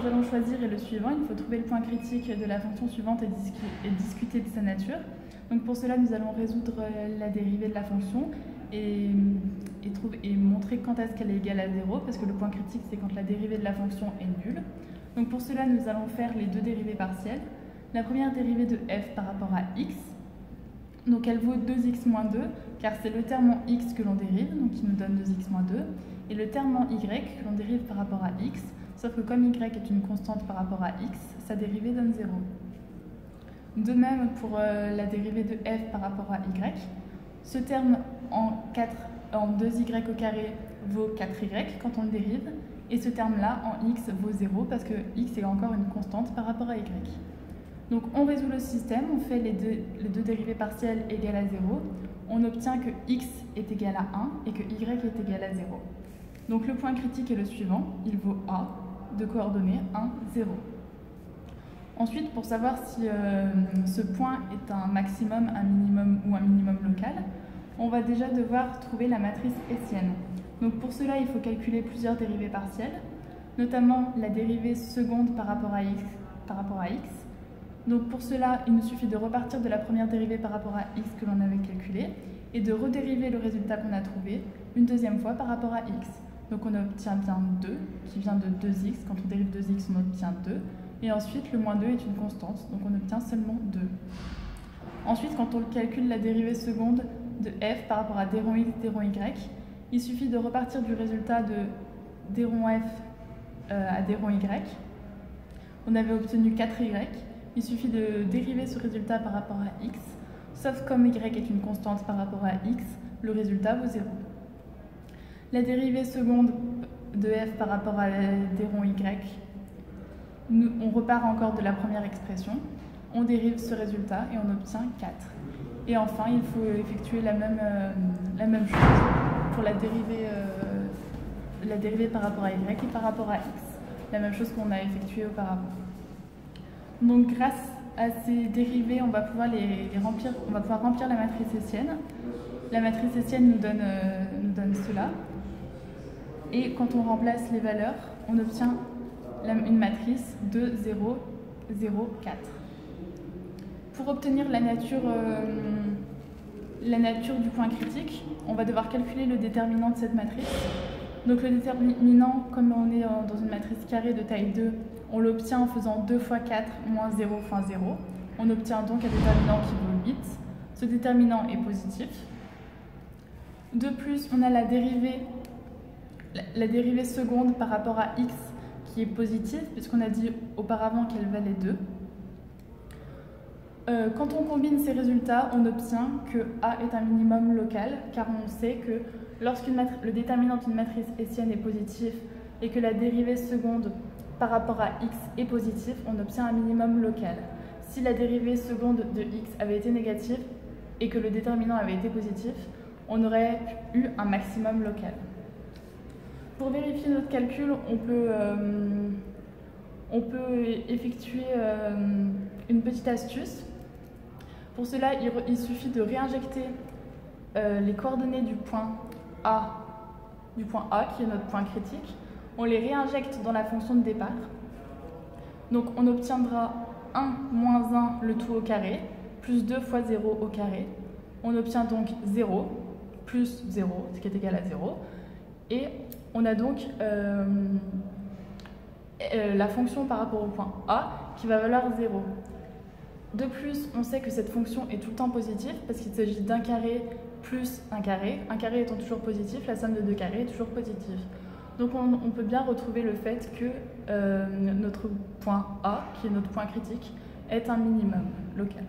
nous allons choisir est le suivant. Il faut trouver le point critique de la fonction suivante et discuter de sa nature. Donc pour cela, nous allons résoudre la dérivée de la fonction et montrer quand est-ce qu'elle est égale à 0, parce que le point critique, c'est quand la dérivée de la fonction est nulle. Donc pour cela, nous allons faire les deux dérivées partielles. La première dérivée de f par rapport à x, donc elle vaut 2x moins 2, car c'est le terme en x que l'on dérive, donc qui nous donne 2x moins 2, et le terme en y que l'on dérive par rapport à x, sauf que comme y est une constante par rapport à x, sa dérivée donne 0. De même pour la dérivée de f par rapport à y, ce terme en 2y au carré vaut 4y quand on le dérive, et ce terme-là en x vaut 0 parce que x est encore une constante par rapport à y. Donc on résout le système, on fait les deux dérivées partielles égales à 0, on obtient que x est égal à 1 et que y est égal à 0. Donc le point critique est le suivant, il vaut a de coordonnées 1, 0. Ensuite, pour savoir si ce point est un maximum, un minimum ou un minimum local, on va déjà devoir trouver la matrice hessienne. Donc pour cela, il faut calculer plusieurs dérivées partielles, notamment la dérivée seconde par rapport à x. Donc pour cela, il nous suffit de repartir de la première dérivée par rapport à x que l'on avait calculée et de redériver le résultat qu'on a trouvé une deuxième fois par rapport à x. Donc on obtient bien 2, qui vient de 2x. Quand on dérive 2x, on obtient 2. Et ensuite, le moins 2 est une constante, donc on obtient seulement 2. Ensuite, quand on calcule la dérivée seconde de f par rapport à d rond x, d rond y, il suffit de repartir du résultat de d rond f à d rond y. On avait obtenu 4y. Il suffit de dériver ce résultat par rapport à x, sauf comme y est une constante par rapport à x, le résultat vaut 0. La dérivée seconde de f par rapport à d rond y, on repart encore de la première expression, on dérive ce résultat et on obtient 4. Et enfin, il faut effectuer la même chose pour la dérivée par rapport à y et par rapport à x, la même chose qu'on a effectuée auparavant. Donc grâce à ces dérivées, on va pouvoir remplir la matrice hessienne. La matrice hessienne nous donne cela. Et quand on remplace les valeurs, on obtient une matrice de 0, 0, 4. Pour obtenir la nature du point critique, on va devoir calculer le déterminant de cette matrice. Donc le déterminant, comme on est dans une matrice carrée de taille 2, on l'obtient en faisant 2 fois 4 moins 0 fois 0. On obtient donc un déterminant qui vaut 8. Ce déterminant est positif. De plus, on a la dérivée seconde par rapport à x qui est positive, puisqu'on a dit auparavant qu'elle valait 2. Quand on combine ces résultats, on obtient que A est un minimum local, car on sait que lorsque le déterminant d'une matrice hessienne est positif et que la dérivée seconde par rapport à x est positive, on obtient un minimum local. Si la dérivée seconde de x avait été négative et que le déterminant avait été positif, on aurait eu un maximum local. Pour vérifier notre calcul, on peut effectuer une petite astuce. Pour cela, il suffit de réinjecter les coordonnées du point A qui est notre point critique. On les réinjecte dans la fonction de départ. Donc on obtiendra 1 moins 1 le tout au carré, plus 2 fois 0 au carré. On obtient donc 0 plus 0, ce qui est égal à 0. Et on a donc la fonction par rapport au point A qui va valoir 0. De plus, on sait que cette fonction est tout le temps positive parce qu'il s'agit d'un carré plus un carré. Un carré étant toujours positif, la somme de deux carrés est toujours positive. Donc on peut bien retrouver le fait que notre point A, qui est notre point critique, est un minimum local.